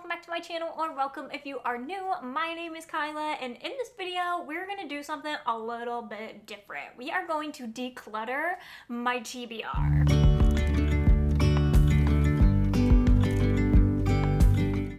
welcome back to my channel, or welcome if you are new. My name is Kyla, and in this video, we're gonna do something a little bit different. We are going to declutter my TBR.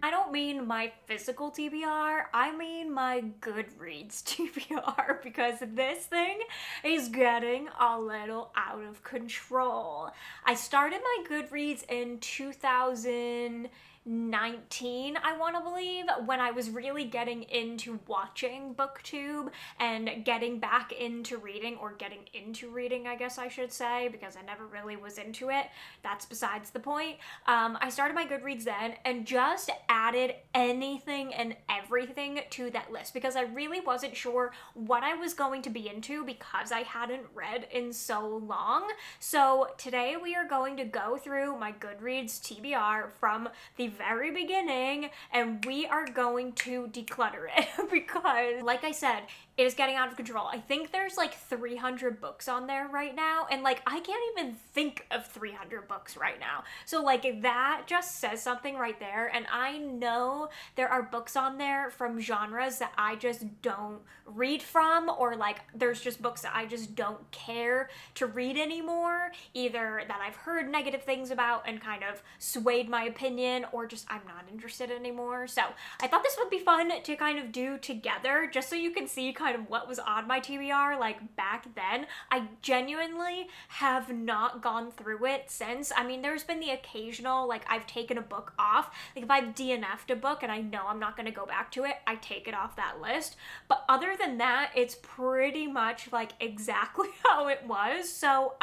I don't mean my physical TBR, I mean my GOODREADS TBR, because this thing is getting a little out of control. I started my GOODREADS in 2019, I want to believe, when I was really getting into watching booktube and getting back into reading, or getting into reading, I guess I should say, because I never really was into it. That's besides the point. I started my GOODREADS then and just added anything and everything to that list because I really wasn't sure what I was going to be into because I hadn't read in so long. So today we are going to go through my GOODREADS TBR from the very beginning, and we are going to declutter it because, like I said, it is getting out of control. I think there's like 300 books on there right now, and like I can't even think of 300 books right now. So like that just says something right there, and I know there are books on there from genres that I just don't read from, or like there's just books that I just don't care to read anymore, either that I've heard negative things about and kind of swayed my opinion, or just I'm not interested anymore. So I thought this would be fun to kind of do together, just so you can see kind of what was on my TBR like back then. I genuinely have not gone through it since. I mean, there's been the occasional, like I've taken a book off, like if I've DNF'd a book and I know I'm not going to go back to it, I take it off that list. But other than that, it's pretty much like exactly how it was. So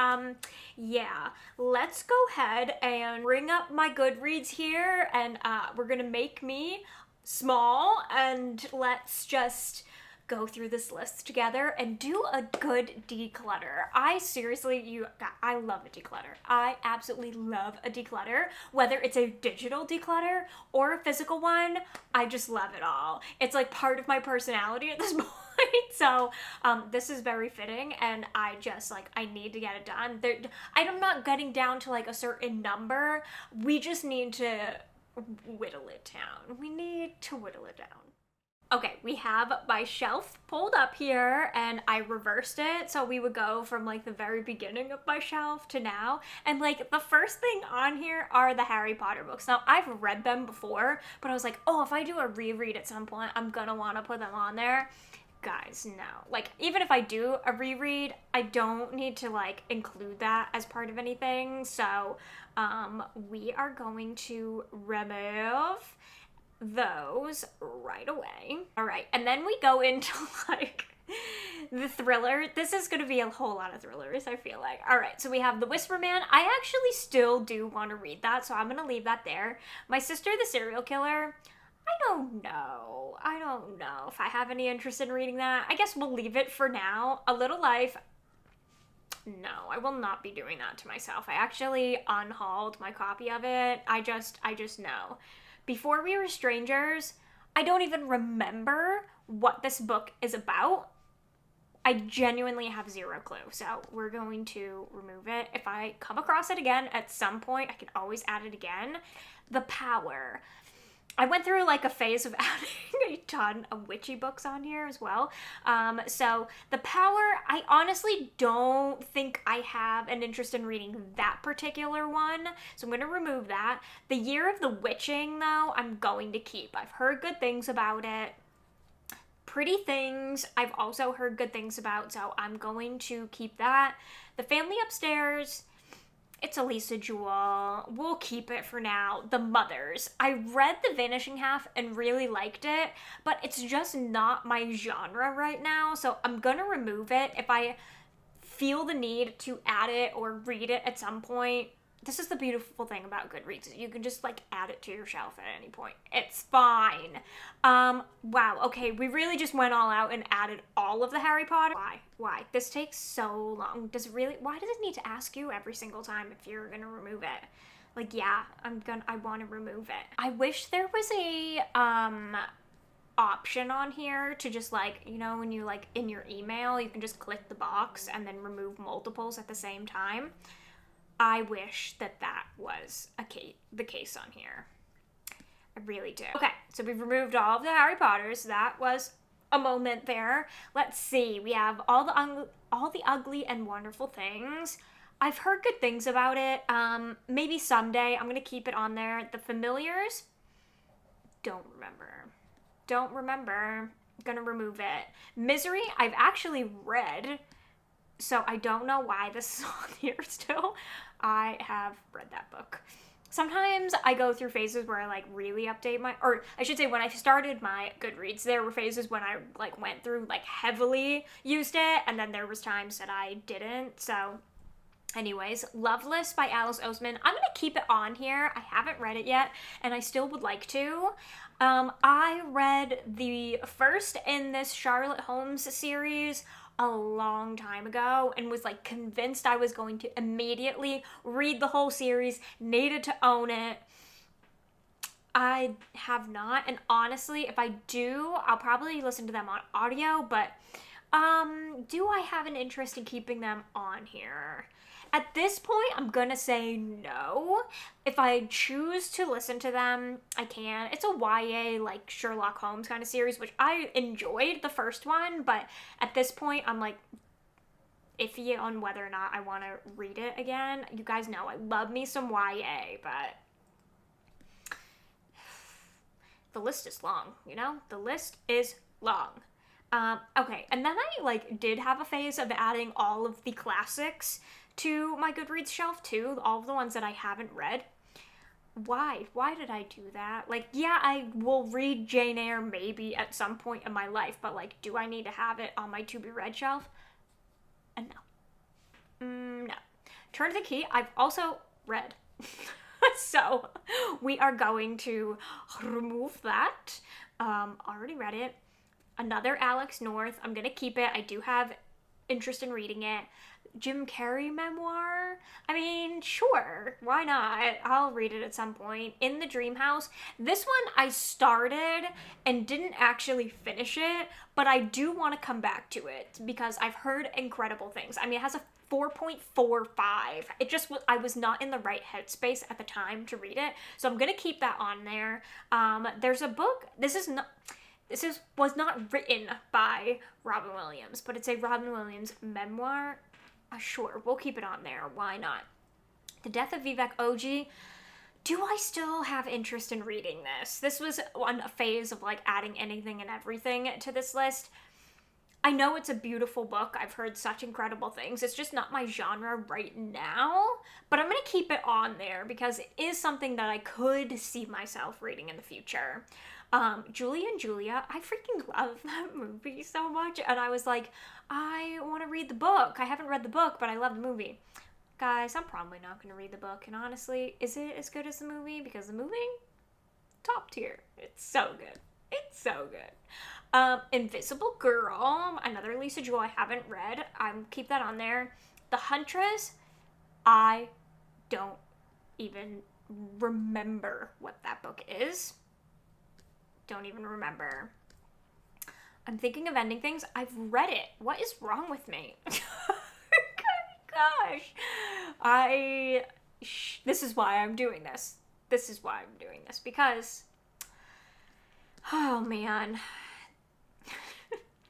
yeah, let's go ahead and bring up my GOODREADS here, and we're gonna make me small, and let's just go through this list together and do a good declutter. I love a declutter. I absolutely love a declutter, whether it's a digital declutter or a physical one. I just love it all. It's like part of my personality at this point. So this is very fitting, and I just like, I need to get it done. I'm not getting down to like a certain number. We just need to whittle it down. We need to whittle it down. Okay, we have my shelf pulled up here, and I reversed it, so we would go from like the very beginning of my shelf to now, and like the first thing on here are the Harry Potter books. Now, I've read them before, but I was like, oh, if I do a reread at some point, I'm gonna want to put them on there. Guys, no. Like, even if I do a reread, I don't need to like include that as part of anything, so we are going to remove those right away. All right, and then we go into like the thriller. This is going to be a whole lot of thrillers, I feel like. All right, so we have The Whisper Man. I actually still do want to read that, so I'm going to leave that there. My Sister the Serial Killer. I don't know if I have any interest in reading that. I guess we'll leave it for now. A Little Life. No, I will not be doing that to myself. I actually unhauled my copy of it. I just know. Before We Were Strangers, I don't even remember what this book is about. I genuinely have zero clue, so we're going to remove it. If I come across it again at some point, I can always add it again. The Power. I went through like a phase of adding a ton of witchy books on here as well. So The Power, I honestly don't think I have an interest in reading that particular one. So I'm going to remove that. The Year of the Witching, though, I'm going to keep. I've heard good things about it. Pretty Things, I've also heard good things about, so I'm going to keep that. The Family Upstairs, it's a Lisa Jewell. We'll keep it for now. The Mothers. I read The Vanishing Half and really liked it, but it's just not my genre right now, so I'm gonna remove it. If I feel the need to add it or read it at some point, this is the beautiful thing about GOODREADS. You can just like add it to your shelf at any point. It's fine. Wow, okay, we really just went all out and added all of the Harry Potter. Why? This takes so long. Why does it need to ask you every single time if you're gonna remove it? Like, yeah, I want to remove it. I wish there was a option on here to just like, you know, when you like in your email, you can just click the box and then remove multiples at the same time. I wish that was the case on here. I really do. Okay, so we've removed all of the Harry Potters. That was a moment there. Let's see. We have all the ugly and wonderful things. I've heard good things about it. Maybe someday I'm gonna keep it on there. The Familiars. Don't remember. Gonna remove it. Misery, I've actually read, so I don't know why this is on here still. I have read that book. Sometimes I go through phases where I like really update or I should say when I started my Goodreads, there were phases when I like went through like heavily used it, and then there was times that I didn't. So anyways, Loveless by Alice Oseman. I'm gonna keep it on here. I haven't read it yet, and I still would like to. I read the first in this Charlotte Holmes series a long time ago and was like convinced I was going to immediately read the whole series, needed to own it. I have not, and honestly, if I do, I'll probably listen to them on audio, but do I have an interest in keeping them on here? At this point, I'm gonna say no. If I choose to listen to them, I can. It's a YA, like, Sherlock Holmes kind of series, which I enjoyed the first one, but at this point, I'm, like, iffy on whether or not I want to read it again. You guys know I love me some YA, but the list is long, you know? The list is long. Okay, and then I, like, did have a phase of adding all of the classics to my Goodreads shelf too, all of the ones that I haven't read. Why did I do that? Like, yeah, I will read Jane Eyre maybe at some point in my life, but like, do I need to have it on my to be read shelf? No. Turn to the Key, I've also read. So we are going to remove that. Already read it. Another Alex North, I'm gonna keep it. I do have interest in reading it. Jim Carrey memoir? I mean, sure, why not? I'll read it at some point. In the Dream House. This one I started and didn't actually finish it, but I do want to come back to it because I've heard incredible things. I mean, it has a 4.45. It just I was not in the right headspace at the time to read it, so I'm gonna keep that on there. There's a book. This was not written by Robin Williams, but it's a Robin Williams memoir. Sure, we'll keep it on there. Why not? The Death of Vivek Oji. Do I still have interest in reading this? This was on a phase of like adding anything and everything to this list. I know it's a beautiful book. I've heard such incredible things. It's just not my genre right now, but I'm going to keep it on there because it is something that I could see myself reading in the future. Julie and Julia, I freaking love that movie so much, and I was like, I want to read the book. I haven't read the book, but I love the movie. Guys, I'm probably not going to read the book, and honestly, is it as good as the movie? Because the movie, top tier. It's so good. It's so good. Invisible Girl, another Lisa Joy I haven't read. Keep that on there. The Huntress, I don't even remember what that book is. Don't even remember. I'm thinking of ending things. I've read it. What is wrong with me? Gosh. This is why I'm doing this. Because, oh man.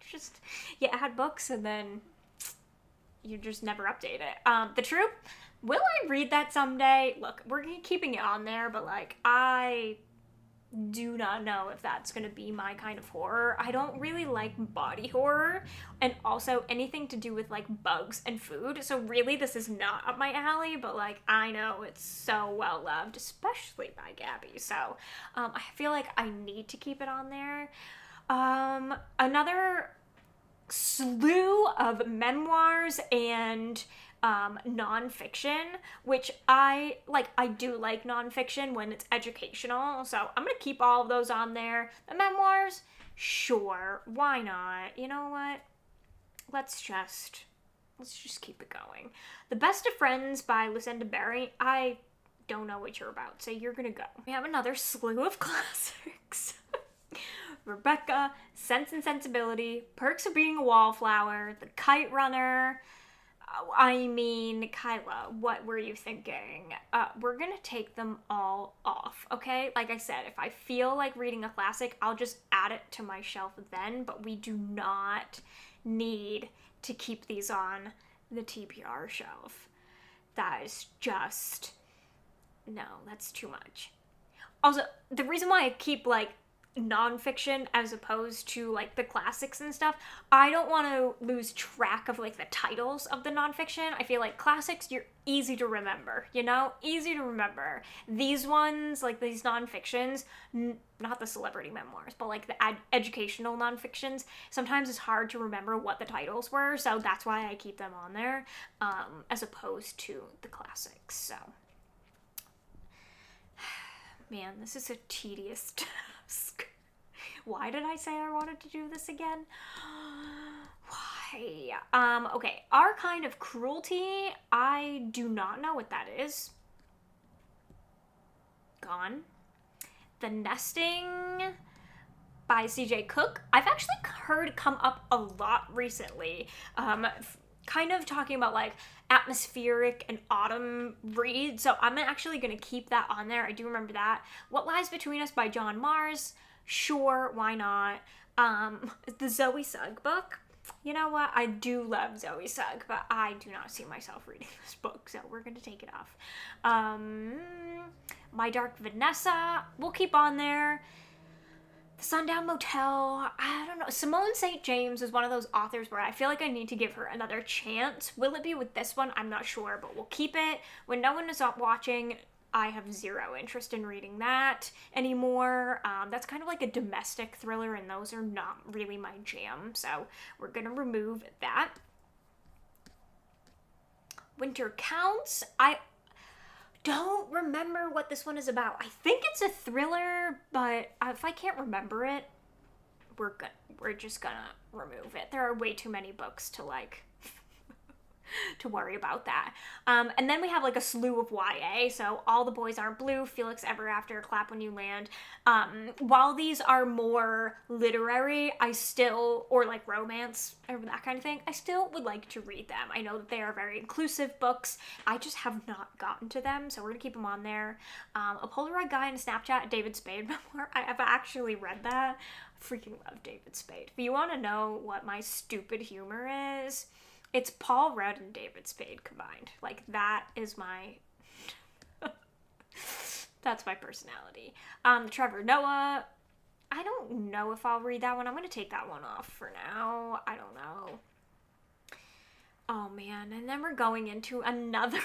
Just, you add books and then you just never update it. The Troop, will I read that someday? Look, we're keeping it on there, but like, I do not know if that's gonna be my kind of horror. I don't really like body horror, and also anything to do with like bugs and food, so really this is not up my alley, but like I know it's so well loved, especially by Gabby, so I feel like I need to keep it on there. Another slew of memoirs and nonfiction, which I do like nonfiction when it's educational, so I'm gonna keep all of those on there. The memoirs, sure, why not? You know what? Let's just keep it going. The Best of Friends by Lucinda Berry. I don't know what you're about, so you're gonna go. We have another slew of classics. Rebecca, Sense and Sensibility, Perks of Being a Wallflower, The Kite Runner. I mean, Kyla, what were you thinking? We're gonna take them all off, okay? Like I said, if I feel like reading a classic, I'll just add it to my shelf then, but we do not need to keep these on the TBR shelf. That is just, no, that's too much. Also, the reason why I keep like nonfiction as opposed to like the classics and stuff, I don't want to lose track of like the titles of the nonfiction. I feel like classics, you're easy to remember, you know? Easy to remember. These ones, like these nonfictions, not the celebrity memoirs, but like the educational nonfictions, sometimes it's hard to remember what the titles were, so that's why I keep them on there, as opposed to the classics, so. Man, this is a tedious task. Why did I say I wanted to do this again? Why? Okay, Our Kind of Cruelty, I do not know what that is. Gone. The Nesting by C.J. Cook, I've actually heard come up a lot recently. Kind of talking about like atmospheric and autumn reads, so I'm actually gonna keep that on there. I do remember that. What Lies Between Us by John Mars, sure, why not? The Zoe Sugg book, you know what, I do love Zoe Sugg, but I do not see myself reading this book, so we're gonna take it off. My Dark Vanessa, we'll keep on there. The Sundown Motel, I don't know. Simone St. James is one of those authors where I feel like I need to give her another chance. Will it be with this one? I'm not sure, but we'll keep it. When No One Is Up Watching, I have zero interest in reading that anymore. That's kind of like a domestic thriller, and those are not really my jam, so we're gonna remove that. Winter Counts, I don't remember what this one is about. I think it's a thriller, but if I can't remember it, we're just gonna remove it. There are way too many books to like to worry about that. And then we have like a slew of YA. So All the Boys Aren't Blue, Felix Ever After, Clap When You Land. While these are more literary, I still, or like romance or that kind of thing, I still would like to read them. I know that they are very inclusive books. I just have not gotten to them, so we're gonna keep them on there. A Polaroid Guy in a Snapchat, David Spade memoir. I have actually read that. I freaking love David Spade. If you want to know what my stupid humor is, it's Paul Rudd and David Spade combined. Like, that is my... that's my personality. Trevor Noah, I don't know if I'll read that one. I'm going to take that one off for now. I don't know. Oh, man. And then we're going into another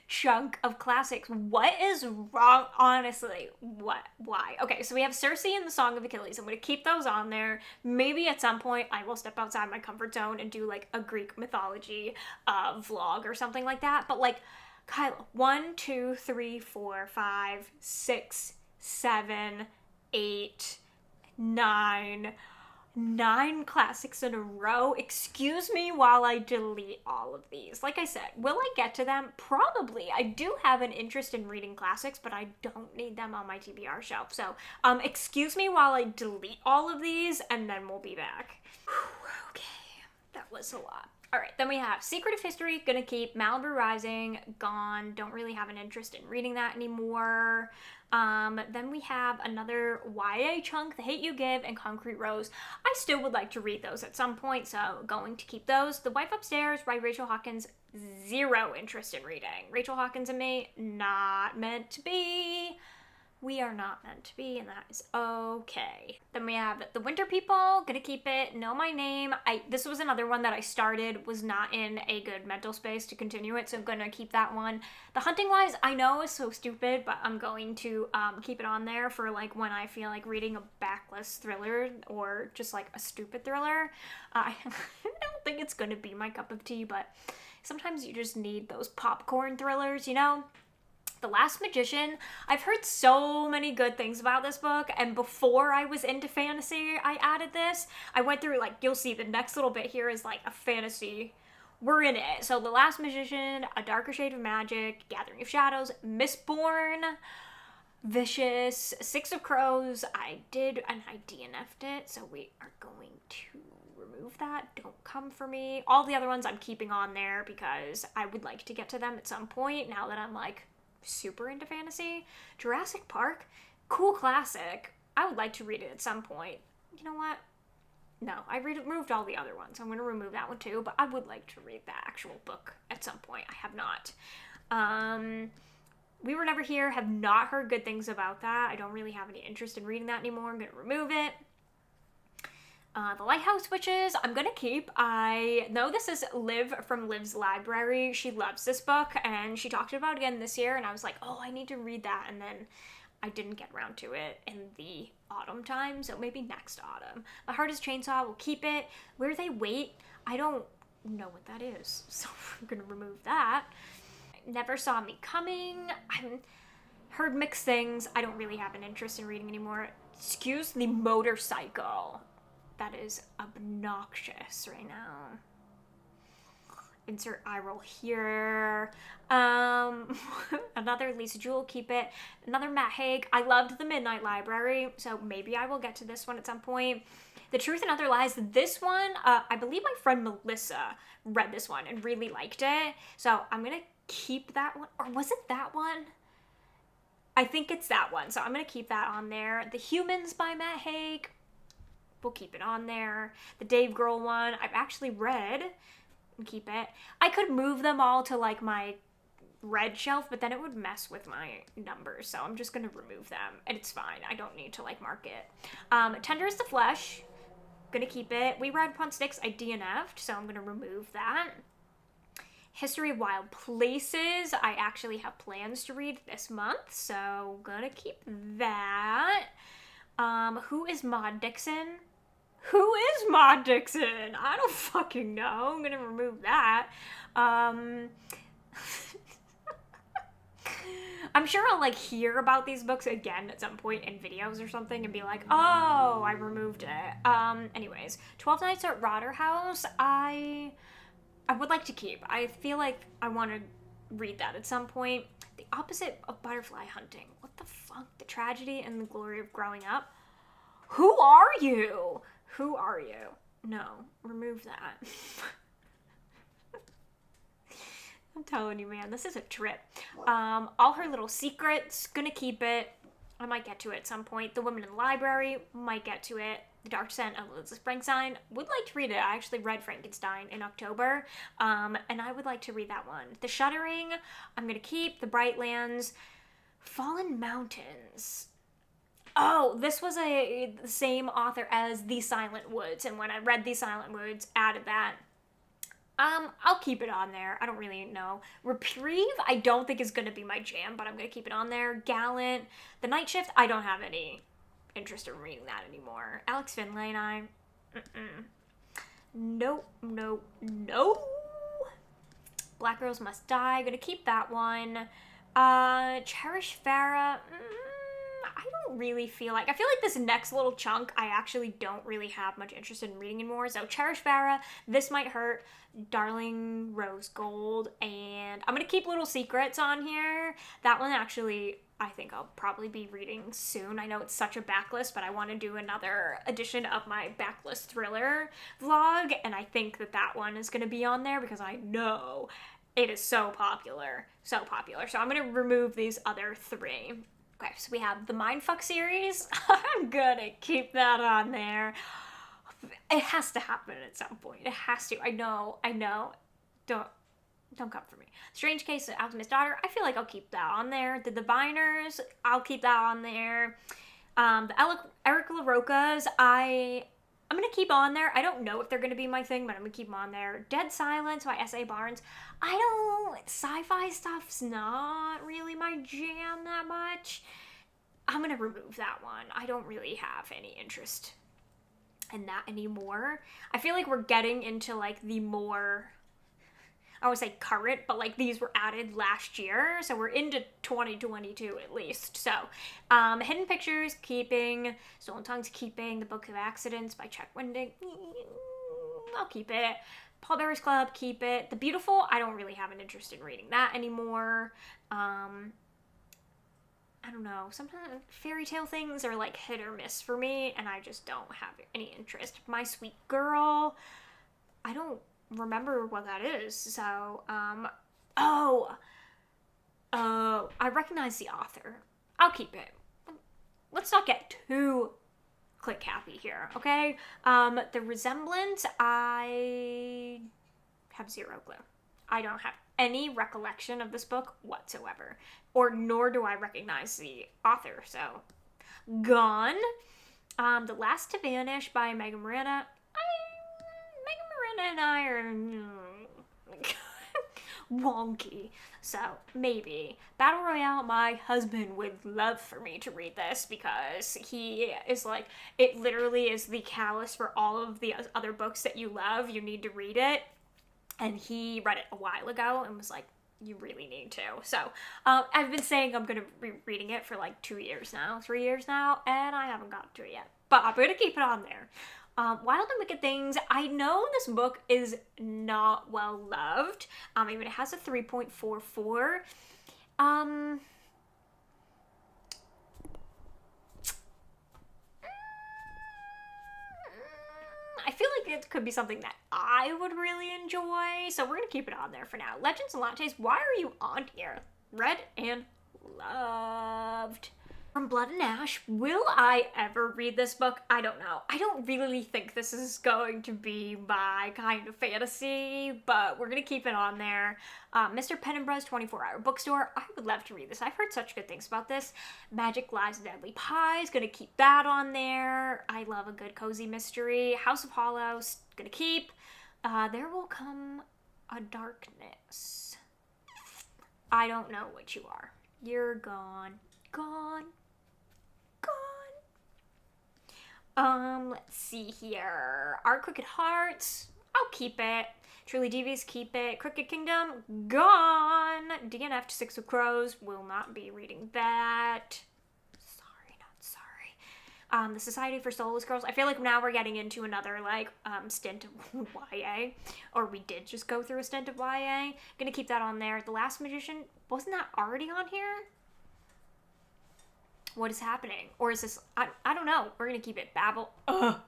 chunk of classics. What is wrong? Honestly, what? Why? Okay, so we have Circe and the Song of Achilles. I'm going to keep those on there. Maybe at some point I will step outside my comfort zone and do like a Greek mythology vlog or something like that. But like, Kyla, 1, 2, 3, 4, 5, 6, 7, 8, 9 classics in a row. Excuse me while I delete all of these. Like I said, will I get to them? Probably. I do have an interest in reading classics, but I don't need them on my TBR shelf. So, excuse me while I delete all of these, and then we'll be back. Okay, that was a lot. All right, then we have Secret of History, gonna keep. Malibu Rising, gone. Don't really have an interest in reading that anymore. Then we have another YA chunk, The Hate You Give and Concrete Rose. I still would like to read those at some point, so going to keep those. The Wife Upstairs by Rachel Hawkins, zero interest in reading. Rachel Hawkins and me, not meant to be. We are not meant to be, and that is okay. Then we have The Winter People, gonna keep it. Know My Name. This was another one that I started, was not in a good mental space to continue it, so I'm gonna keep that one. The Hunting Wives, I know is so stupid, but I'm going to keep it on there for like when I feel like reading a backless thriller or just like a stupid thriller. I don't think it's gonna be my cup of tea, but sometimes you just need those popcorn thrillers, you know? The Last Magician, I've heard so many good things about this book, and before I was into fantasy, I added this. I went through, like, you'll see the next little bit here is, like, a fantasy. We're in it. So, The Last Magician, A Darker Shade of Magic, Gathering of Shadows, Mistborn, Vicious, Six of Crows. I did, and I DNF'd it, so we are going to remove remove that. Don't come for me. All the other ones I'm keeping on there because I would like to get to them at some point now that I'm like super into fantasy. Jurassic Park, cool classic. I would like to read it at some point. You know what? No, I removed all the other ones. I'm going to remove that one too, but I would like to read the actual book at some point. I have not. We Were Never Here, have not heard good things about that. I don't really have any interest in reading that anymore. I'm going to remove it. The Lighthouse Witches, I'm going to keep. I know this is Liv from Liv's Library. She loves this book, and she talked about it again this year, and I was like, oh, I need to read that, and then I didn't get around to it in the autumn time, so maybe next autumn. My Heart is Chainsaw, we'll keep it. Where They Wait, I don't know what that is, so I'm going to remove that. Never Saw Me Coming, I've heard mixed things. I don't really have an interest in reading anymore. Excuse the Motorcycle. That is obnoxious right now. Insert eye roll here. Another Lisa Jewell, keep it. Another Matt Haig. I loved The Midnight Library, so maybe I will get to this one at some point. The Truth and Other Lies. This one, I believe my friend Melissa read this one and really liked it, so I'm gonna keep that one. Or was it that one? I think it's that one, so I'm gonna keep that on there. The Humans by Matt Haig. We'll keep it on there. The Dave Grohl one, I've actually read and keep it. I could move them all to like my red shelf, but then it would mess with my numbers, so I'm just gonna remove them, and it's fine. I don't need to like mark it. Tender is the Flesh, gonna keep it. We Ride Upon Sticks, I DNF'd, so I'm gonna remove that. History of Wild Places, I actually have plans to read this month, so gonna keep that. Who is Maud Dixon? Who is Maud Dixon? I don't fucking know. I'm gonna remove that. I'm sure I'll like hear about these books again at some point in videos or something and be like, oh, I removed it. Anyways, 12 Nights at Rotterhouse, I would like to keep. I feel like I want to read that at some point. The Opposite of Butterfly Hunting. What the fuck? The Tragedy and the Glory of Growing Up. Who are you? Who are you? No, remove that. I'm telling you, man, this is a trip. All Her Little Secrets, gonna keep it. I might get to it at some point. The Woman in the Library, might get to it. The Dark Descent of Elizabeth Frankenstein, would like to read it. I actually read Frankenstein in October, and I would like to read that one. The Shuddering, I'm gonna keep. The Brightlands, Fallen Mountains. Oh, this was the same author as The Silent Woods, and when I read The Silent Woods, added that. I'll keep it on there. I don't really know. Reprieve, I don't think is going to be my jam, but I'm going to keep it on there. Gallant, The Night Shift, I don't have any interest in reading that anymore. Alex Finlay and I, nope. Black Girls Must Die, gonna keep that one. Cherish Farah, I don't really feel like, I feel like this next little chunk I actually don't really have much interest in reading anymore. So Cherish Farah, This Might Hurt, Darling Rose Gold, and I'm gonna keep Little Secrets on here. That one actually I think I'll probably be reading soon. I know it's such a backlist, but I want to do another edition of my backlist thriller vlog, and I think that one is going to be on there because I know it is so popular. So popular. So I'm going to remove these other three. Okay, so we have the Mindfuck series. I'm gonna keep that on there. It has to happen at some point. It has to. I know. Don't come for me. Strange Case of Alchemist's Daughter. I feel like I'll keep that on there. The Diviners. I'll keep that on there. The Eric LaRocca's. I'm gonna keep on there. I don't know if they're gonna be my thing, but I'm gonna keep them on there. Dead Silence by S.A. Barnes. Sci-fi stuff's not really my jam that much. I'm gonna remove that one. I don't really have any interest in that anymore. I feel like we're getting into like the more, I would say current, but like these were added last year, so we're into 2022 at least. So, Hidden Pictures, keeping. Stolen Tongues, keeping. The Book of Accidents by Chuck Wendig, I'll keep it. Paul Bearer's Club, keep it. The Beautiful, I don't really have an interest in reading that anymore. I don't know, sometimes fairy tale things are like hit or miss for me, and I just don't have any interest. My Sweet Girl, I don't remember what that is. So, I recognize the author. I'll keep it. Let's not get too click happy here, okay? The resemblance, I have zero clue. I don't have any recollection of this book whatsoever, or nor do I recognize the author, so gone. The Last to Vanish by Megan Miranda. Megan Miranda and I are wonky, so maybe. Battle Royale, my husband would love for me to read this because he is like, it literally is the catalyst for all of the other books that you love. You need to read it. And he read it a while ago and was like, you really need to. So I've been saying I'm going to be reading it for like 3 years now, and I haven't gotten to it yet. But I'm going to keep it on there. Wild and Wicked Things. I know this book is not well loved. Even it has a 3.44. I feel like it could be something that I would really enjoy, so we're gonna keep it on there for now. Legends and Lattes, why are you on here? Read and loved. From Blood and Ash, will I ever read this book? I don't know. I don't really think this is going to be my kind of fantasy, but we're gonna keep it on there. Mr. Penumbra's 24-Hour Bookstore. I would love to read this. I've heard such good things about this. Magic, Lies, and Deadly Pies. Gonna keep that on there. I love a good cozy mystery. House of Hollows. Gonna keep. There Will Come a Darkness. I don't know what you are. You're gone. Gone. Let's see here. Our Crooked Hearts, I'll keep it. Truly Devious, keep it. Crooked Kingdom, gone. DNF to Six of Crows, will not be reading that. Sorry, not sorry. The Society for Soulless Girls, I feel like now we're getting into another, like, stint of YA. Or we did just go through a stint of YA. Gonna keep that on there. The Last Magician, wasn't that already on here? What is happening? Or is this, I don't know. We're gonna keep it. Babel,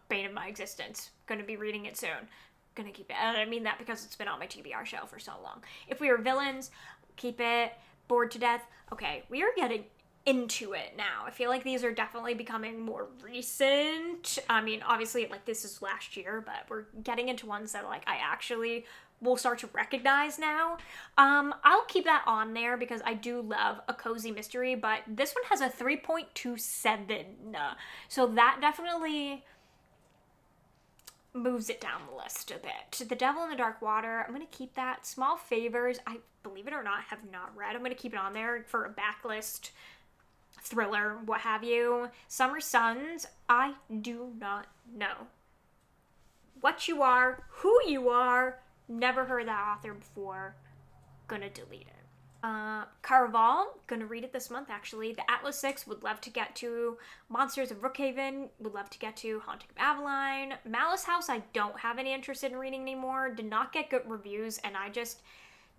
bane of my existence. Gonna be reading it soon. Gonna keep it. And I mean that because it's been on my TBR shelf for so long. If We Were Villains, keep it. Bored to Death. Okay, we are getting into it now. I feel like these are definitely becoming more recent. I mean, obviously, like, this is last year, but we're getting into ones that, like, I actually will start to recognize now. I'll keep that on there because I do love a cozy mystery, but this one has a 3.27. So that definitely moves it down the list a bit. The Devil in the Dark Water, I'm going to keep that. Small Favors, I, believe it or not, have not read. I'm going to keep it on there for a backlist thriller, what have you. Summer Suns, I do not know what you are, who you are. Never heard that author before. Gonna delete it. Caraval, gonna read it this month actually. The Atlas 6, would love to get to. Monsters of Brookhaven, would love to get to. Haunting of Aveline. Malice House, I don't have any interest in reading anymore. Did not get good reviews, and I just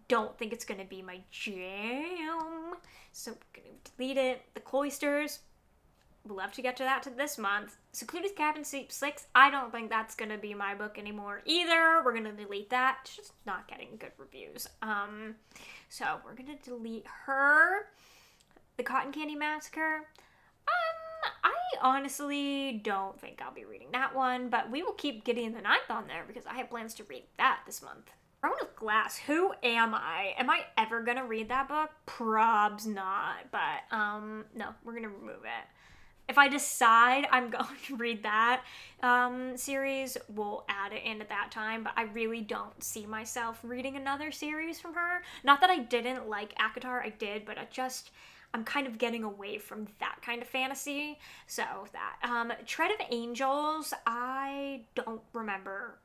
don't think it's gonna be my jam. So I'm gonna delete it. The Cloisters, would love to get to that this month. Secluded Cabin 6, I don't think that's gonna be my book anymore either. We're gonna delete that. It's just not getting good reviews. So we're gonna delete her. The Cotton Candy Massacre. I honestly don't think I'll be reading that one, but we will keep Gideon the Ninth on there because I have plans to read that this month. Throne of Glass, who am I? Am I ever gonna read that book? Probs not, but no, we're gonna remove it. If I decide I'm going to read that series, we'll add it in at that time, but I really don't see myself reading another series from her. Not that I didn't like ACOTAR, I did, but I'm kind of getting away from that kind of fantasy, so that. Tread of Angels, I don't remember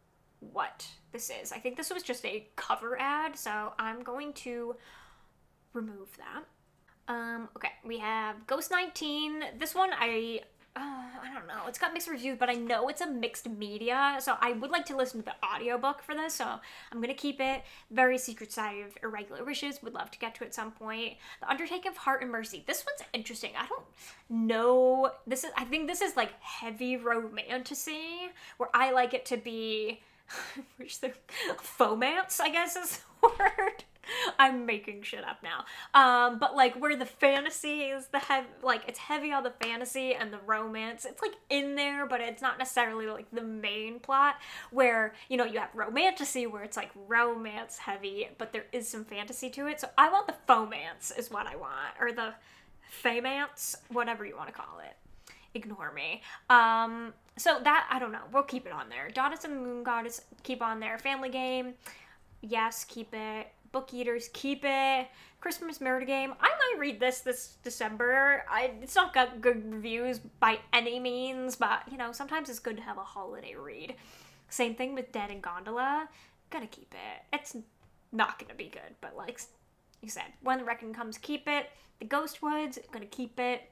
what this is. I think this was just a cover ad, so I'm going to remove that. Okay, we have Ghost 19. This one, I don't know. It's got mixed reviews, but I know it's a mixed media, so I would like to listen to the audiobook for this, so I'm gonna keep it. Very Secret Side of Irregular Wishes. Would love to get to it at some point. The Undertaking of Heart and Mercy. This one's interesting. I don't know. I think this is like heavy romantasy, where I like it to be which the fomance, I guess is the word. I'm making shit up now. But like where the fantasy is it's heavy on the fantasy and the romance. It's like in there, but it's not necessarily like the main plot where, you have romantasy where it's like romance heavy, but there is some fantasy to it. So I want the fomance is what I want, or the famance, whatever you want to call it. Ignore me. So that, I don't know. We'll keep it on there. Goddess and Moon Goddess, keep on there. Family Game, yes, keep it. Book Eaters, keep it. Christmas Murder Game, I might read this December. It's not got good reviews by any means, but, sometimes it's good to have a holiday read. Same thing with Dead and Gondola. Gonna keep it. It's not gonna be good, but like you said, When the Reckoning Comes, keep it. The Ghost Woods, gonna keep it.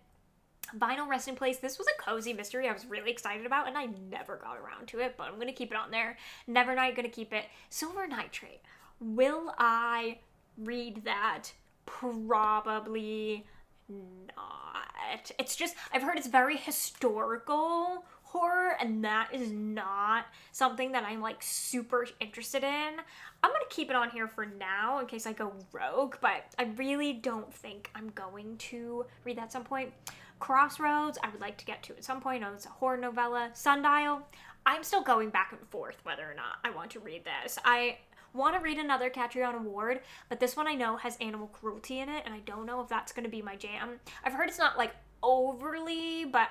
Vinyl Resting Place, this was a cozy mystery I was really excited about, and I never got around to it, but I'm gonna keep it on there. Nevernight, gonna keep it. Silver Nitrate, will I read that? Probably not. It's just, I've heard it's very historical horror, and that is not something that I'm like super interested in. I'm gonna keep it on here for now in case I go rogue, but I really don't think I'm going to read that at some point. Crossroads, I would like to get to at some point. I know it's a horror novella. Sundial, I'm still going back and forth whether or not I want to read this. I want to read another Catriona Ward, but this one I know has animal cruelty in it, and I don't know if that's going to be my jam. I've heard it's not like overly, but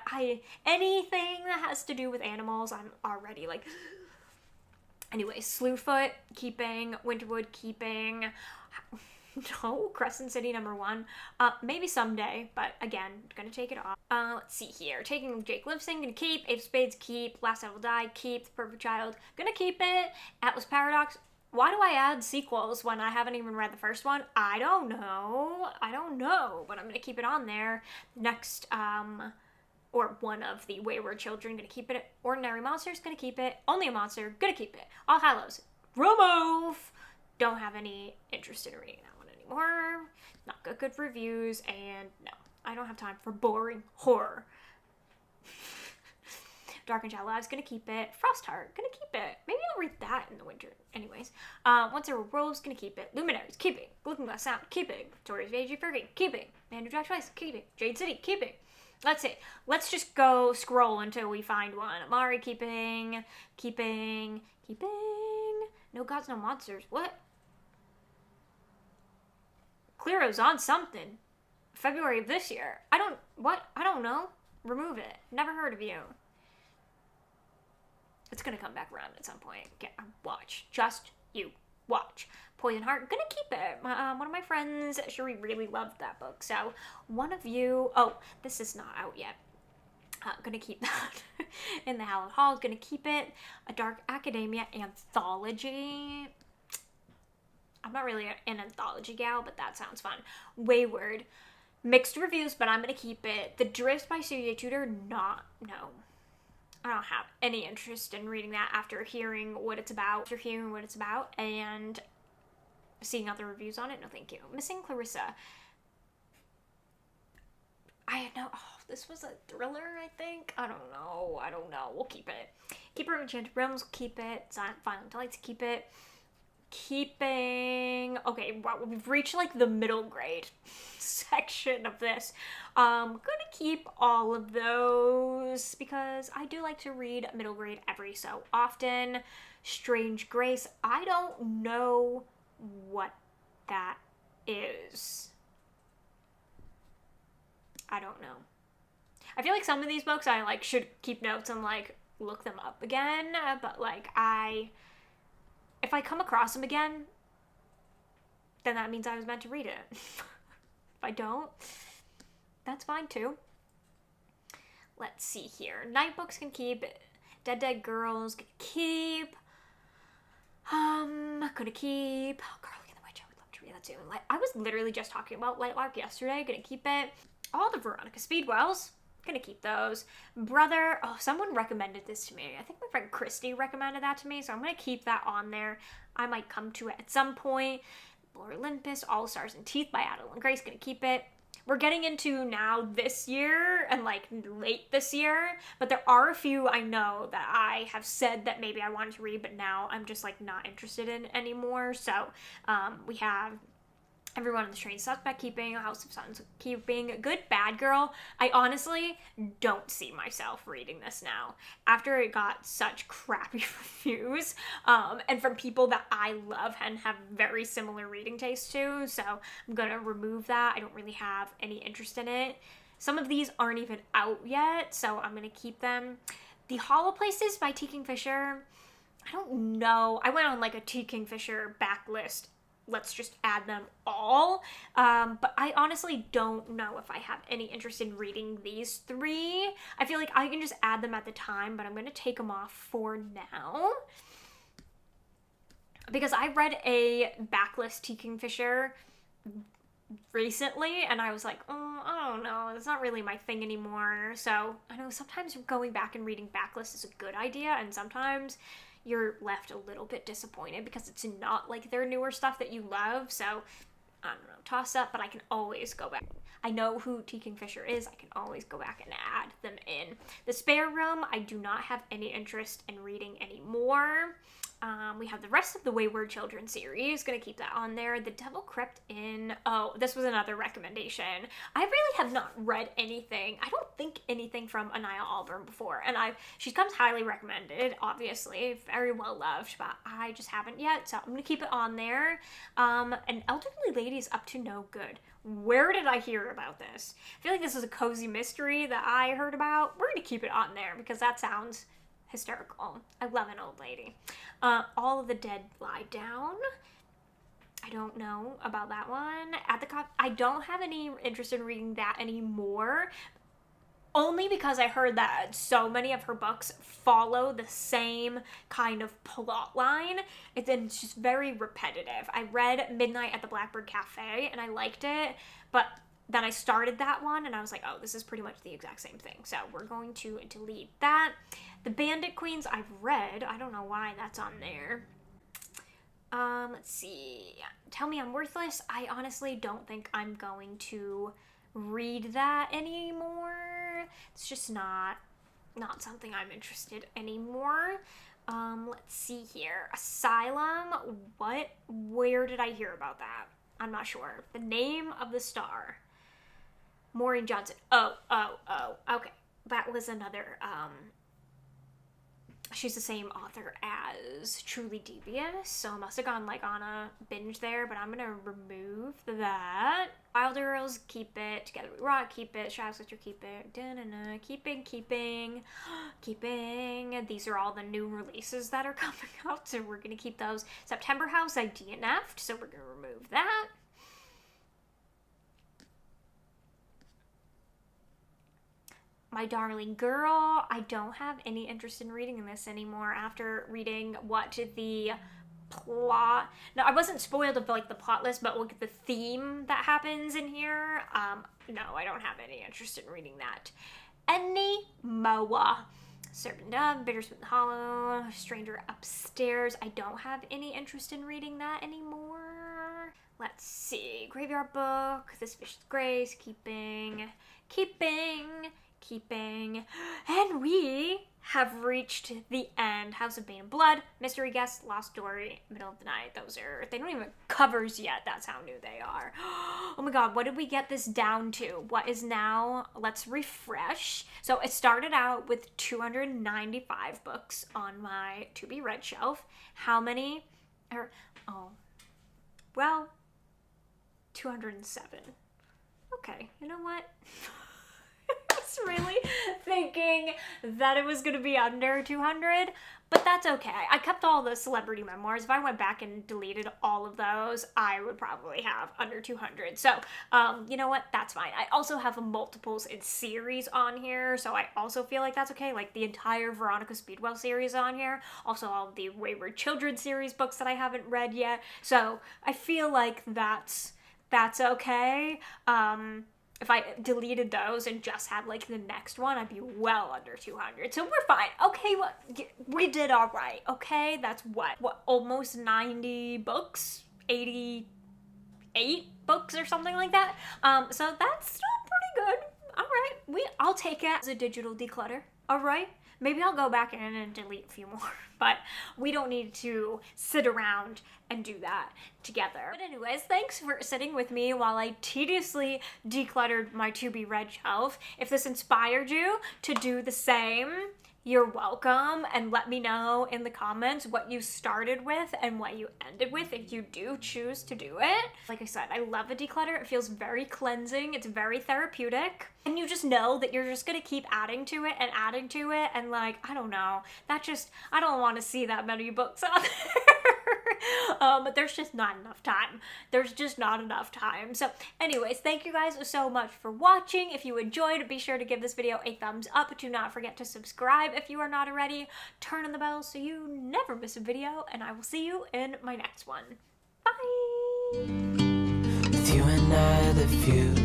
anything that has to do with animals, I'm already like... Anyway, Slewfoot, keeping. Winterwood, keeping. No, Crescent City #1. Maybe someday, but again, gonna take it off. Let's see here. Taking Jake Livesing, gonna keep. Ape of Spades, keep. Last I Will Die, keep. The Perfect Child, gonna keep it. Atlas Paradox, why do I add sequels when I haven't even read the first one? I don't know, but I'm gonna keep it on there. Next, or one of the Wayward Children, gonna keep it. Ordinary Monsters, gonna keep it. Only a Monster, gonna keep it. All Hallows, remove. Don't have any interest in reading that one anymore. Not got good reviews, and no, I don't have time for boring horror. Dark and Shallow Lives, gonna keep it. Frostheart, gonna keep it. Maybe I'll read that in the winter. Anyways, Once There Were Wolves, gonna keep it. Luminaries, keeping. Looking Glass Sound, keeping. Victoria's Age Fergie, keeping. Man Who Drives Twice, keeping. Jade City, keeping. Let's see. Let's just go scroll until we find one. Amari, keeping. No Gods, No Monsters. What? Clero's on something. February of this year. I don't know. Remove it. Never heard of you. It's gonna come back around at some point. Watch. Just you watch. Poison Heart, gonna keep it. One of my friends, Sheree, really loved that book. So one of you, this is not out yet. Gonna keep that. In the Hallowed Halls, gonna keep it. A Dark Academia anthology. I'm not really an anthology gal, but that sounds fun. Wayward, mixed reviews, but I'm gonna keep it. The Drift by C.J. Tudor, no. I don't have any interest in reading that after hearing what it's about. And seeing other reviews on it. No, thank you. Missing Clarissa. This was a thriller, I think. I don't know. We'll keep it. Keeper of Enchanted Realms, keep it. Silent Violent Delights, keep it. Keeping. Okay, wow, we've reached like the middle grade section of this. Gonna keep all of those because I do like to read middle grade every so often. Strange Grace, I don't know what that is. I don't know. I feel like some of these books I like should keep notes and like look them up again, but like if I come across them again, then that means I was meant to read it. If I don't, that's fine too. Let's see here. Night Books can keep. Dead Girls can keep. Gonna keep. Carly and the Witch, I would love to read that too. I was literally just talking about Lightlark yesterday. Gonna keep it. All the Veronica Speedwells. Gonna keep those. Brother, someone recommended this to me. I think my friend Christy recommended that to me, so I'm gonna keep that on there. I might come to it at some point. Lore Olympus, All Stars and Teeth by Adeline Grace, gonna keep it. we're getting into now this year and like late this year, but there are a few I know that I have said that maybe I wanted to read, but now I'm just like not interested in anymore. So we have Everyone on the Train, Suspect Keeping, House of Sons Keeping, Good Bad Girl. I honestly don't see myself reading this now after it got such crappy reviews, and from people that I love and have very similar reading tastes to, so I'm gonna remove that. I don't really have any interest in it. Some of these aren't even out yet, so I'm gonna keep them. The Hollow Places by T. Kingfisher, I don't know. I went on like a T. Kingfisher backlist. Let's just add them all. But I honestly don't know if I have any interest in reading these three. I feel like I can just add them at the time, but I'm going to take them off for now. Because I read a backlist T. Kingfisher recently, and I was like, oh, I don't know, it's not really my thing anymore. So I know sometimes going back and reading backlists is a good idea, and sometimes you're left a little bit disappointed because it's not like their newer stuff that you love. So I don't know, toss up, but I can always go back. I know who T. Kingfisher is. I can always go back and add them in. The Spare Room, I do not have any interest in reading anymore. We have the rest of the Wayward Children series. Gonna keep that on there. The Devil Crept In. Oh, this was another recommendation. I really have not read anything. I don't think anything from Anaya Alburn before. And she comes highly recommended, obviously. Very well loved, but I just haven't yet. So I'm gonna keep it on there. An Elderly Lady is Up to No Good. Where did I hear about this? I feel like this is a cozy mystery that I heard about. We're gonna keep it on there because that sounds hysterical. I love an old lady. All of the Dead Lie Down. I don't know about that one. At the Cop, I don't have any interest in reading that anymore. Only because I heard that so many of her books follow the same kind of plot line. It's just very repetitive. I read Midnight at the Blackbird Cafe and I liked it, but then I started that one and I was like, oh, this is pretty much the exact same thing. So we're going to delete that. The Bandit Queens I've read. I don't know why that's on there. Let's see. Tell Me I'm Worthless. I honestly don't think I'm going to read that anymore. It's just not something I'm interested anymore. Let's see here. Asylum. Where did I hear about that? I'm not sure. The Name of the Star. Maureen Johnson. Oh. Okay. That was another, she's the same author as Truly Devious, so I must have gone like on a binge there, but I'm gonna remove that. Wilder Girls, keep it. Together We Rock, keep it. Shadow Sister, keep it. Da-na-na. Keeping. These are all the new releases that are coming out, so we're gonna keep those. September House, I DNF'd, so we're gonna remove that. My Darling Girl, I don't have any interest in reading this anymore after reading what the plot. No, I wasn't spoiled of like the plot list, but look at the theme that happens in here. No, I don't have any interest in reading that anymore. Serpent Dove, Bittersweet and Hollow, Stranger Upstairs. I don't have any interest in reading that anymore. Let's see. Graveyard Book, This Vicious Grace, keeping. And we have reached the end. House of Bane and Blood, Mystery Guest, Lost Story, Middle of the Night. They don't even have covers yet. That's how new they are. Oh my god, what did we get this down to? What is now? Let's refresh. So it started out with 295 books on my to be read shelf. How many are, 207. Okay, you know what? Really thinking that it was going to be under 200, but that's okay. I kept all the celebrity memoirs. If I went back and deleted all of those, I would probably have under 200. So, you know what? That's fine. I also have multiples in series on here, so I also feel like that's okay. Like the entire Veronica Speedwell series on here. Also all of the Wayward Children series books that I haven't read yet. So I feel like that's okay. If I deleted those and just had like the next one, I'd be well under 200. So we're fine. Okay, we did all right. Okay, that's what almost 90 books, 88 books or something like that. So that's still pretty good. All right, I'll take it as a digital declutter. All right, maybe I'll go back in and delete a few more, but we don't need to sit around and do that together. But anyways, thanks for sitting with me while I tediously decluttered my to be read shelf. If this inspired you to do the same, you're welcome, and let me know in the comments what you started with and what you ended with if you do choose to do it. Like I said, I love a declutter. It feels very cleansing. It's very therapeutic. And you just know that you're just gonna keep adding to it, and like, I don't know, I don't want to see that many books out there. But there's just not enough time. There's just not enough time. So anyways, thank you guys so much for watching. If you enjoyed, be sure to give this video a thumbs up. Do not forget to subscribe if you are not already. Turn on the bell so you never miss a video, and I will see you in my next one. Bye! With you and I, the future